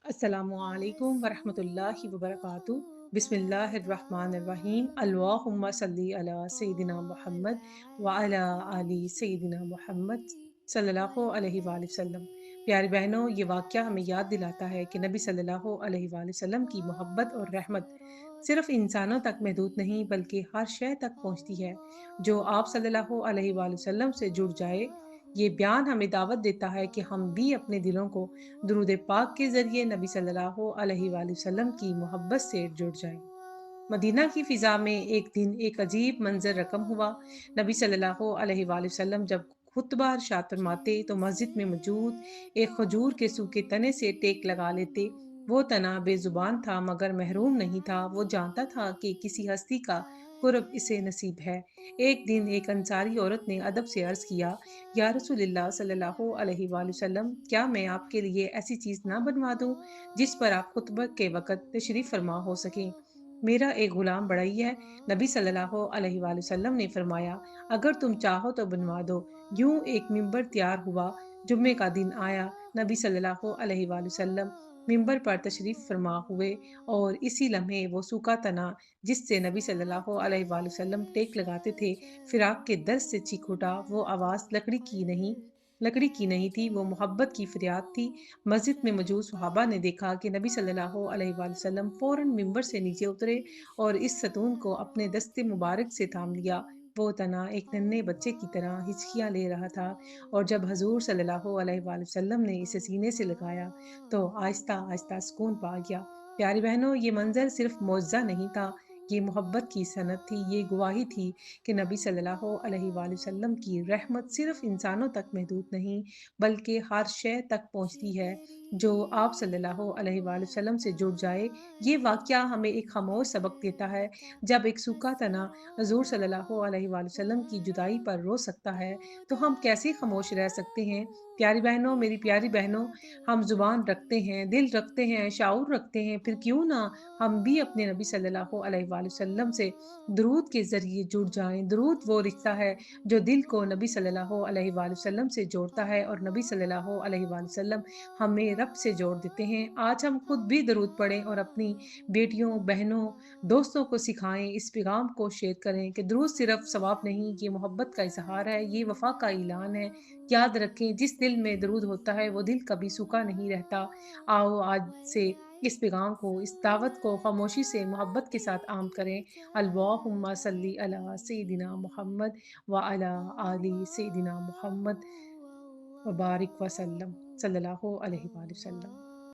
السلام علیکم ورحمۃ اللہ وبرکاتہ۔ بسم اللہ الرحمن الرحیم۔ اللہم صلی علی سیدنا محمد وعلی آل سیدنا محمد صلی اللہ علیہ وآلہ وسلم۔ پیاری بہنوں، یہ واقعہ ہمیں یاد دلاتا ہے کہ نبی صلی اللہ علیہ وآلہ وسلم کی محبت اور رحمت صرف انسانوں تک محدود نہیں بلکہ ہر شے تک پہنچتی ہے۔ جو آپ صلی اللہ علیہ وآلہ وسلم سے جڑ جائے، یہ بیان ہمیں دعوت دیتا ہے کہ ہم بھی اپنے دلوں کو درود پاک کے ذریعے نبی صلی اللہ علیہ وآلہ وسلم کی محبت سے جڑ جائیں۔ مدینہ کی فضا میں ایک دن ایک عجیب منظر رقم ہوا۔ نبی صلی اللہ علیہ وآلہ وسلم جب خطبہ ارشاد فرماتے تو مسجد میں موجود ایک کھجور کے سوکھے تنے سے ٹیک لگا لیتے۔ وہ تنا بے زبان تھا مگر محروم نہیں تھا۔ وہ جانتا تھا کہ کسی ہستی کا قرب اسے نصیب ہے۔ ایک دن ایک انصاری عورت نے ادب سے عرض کیا، یا رسول اللہ صلی اللہ علیہ وآلہ وسلم، کیا میں آپ کے لیے ایسی چیز نہ بنوا دوں جس پر آپ خطبہ کے وقت تشریف فرما ہو سکیں؟ میرا ایک غلام بڑا ہی ہے۔ نبی صلی اللہ علیہ وآلہ وسلم نے فرمایا، اگر تم چاہو تو بنوا دو۔ یوں ایک ممبر تیار ہوا۔ جمعے کا دن آیا۔ نبی صلی اللہ علیہ وآلہ وسلم ممبر پر تشریف فرما ہوئے اور اسی لمحے وہ سوکھا تنا جس سے نبی صلی اللہ علیہ وآلہ وسلم ٹیک لگاتے تھے، فراق کے درد سے چیخ اٹھا۔ وہ آواز لکڑی کی نہیں تھی، وہ محبت کی فریاد تھی۔ مسجد میں موجود صحابہ نے دیکھا کہ نبی صلی اللہ علیہ وآلہ وسلم فوراً ممبر سے نیچے اترے اور اس ستون کو اپنے دست مبارک سے تھام لیا۔ وہ تنا ایک ننھے بچے کی طرح ہچکیاں لے رہا تھا، اور جب حضور صلی اللہ علیہ وآلہ وسلم نے اسے سینے سے لگایا تو آہستہ آہستہ سکون پا گیا۔ پیاری بہنوں، یہ منظر صرف معجزہ نہیں تھا، یہ محبت کی صنعت تھی۔ یہ گواہی تھی کہ نبی صلی اللہ علیہ وآلہ وسلم کی رحمت صرف انسانوں تک محدود نہیں بلکہ ہر شے تک پہنچتی ہے۔ جو آپ صلی اللہ علیہ وآلہ وسلم سے جڑ جائے۔ یہ واقعہ ہمیں ایک خاموش سبق دیتا ہے۔ جب ایک سوکھا تنا حضور صلی اللہ علیہ وآلہ وسلم کی جدائی پر رو سکتا ہے تو ہم کیسے خاموش رہ سکتے ہیں؟ پیاری بہنوں، میری پیاری بہنوں، ہم زبان رکھتے ہیں، دل رکھتے ہیں، شعور رکھتے ہیں، پھر کیوں نہ ہم بھی اپنے نبی صلی اللہ علیہ وآلہ وسلم سے درود کے ذریعے جڑ جائیں۔ درود وہ رشتہ ہے جو دل کو نبی صلی اللہ علیہ وآلہ وسلم سے جوڑتا ہے، اور نبی صلی اللہ علیہ وآلہ وسلم ہمیں رب سے جوڑ دیتے ہیں۔ آج ہم خود بھی درود پڑھیں اور اپنی بیٹیوں، بہنوں، دوستوں کو سکھائیں، اس پیغام کو شیئر کریں کہ درود صرف ثواب نہیں، یہ محبت کا اظہار ہے، یہ وفا کا اعلان ہے۔ یاد رکھیں، جس دل میں درود ہوتا ہے وہ دل کبھی سوکھا نہیں رہتا۔ آؤ آج سے اس پیغام کو، اس دعوت کو خاموشی سے محبت کے ساتھ عام کریں۔ اللہم صلی علی سیدنا محمد وعلی آل سیدنا محمد وبارک وسلم، صلی اللہ علیہ وآلہ وسلم۔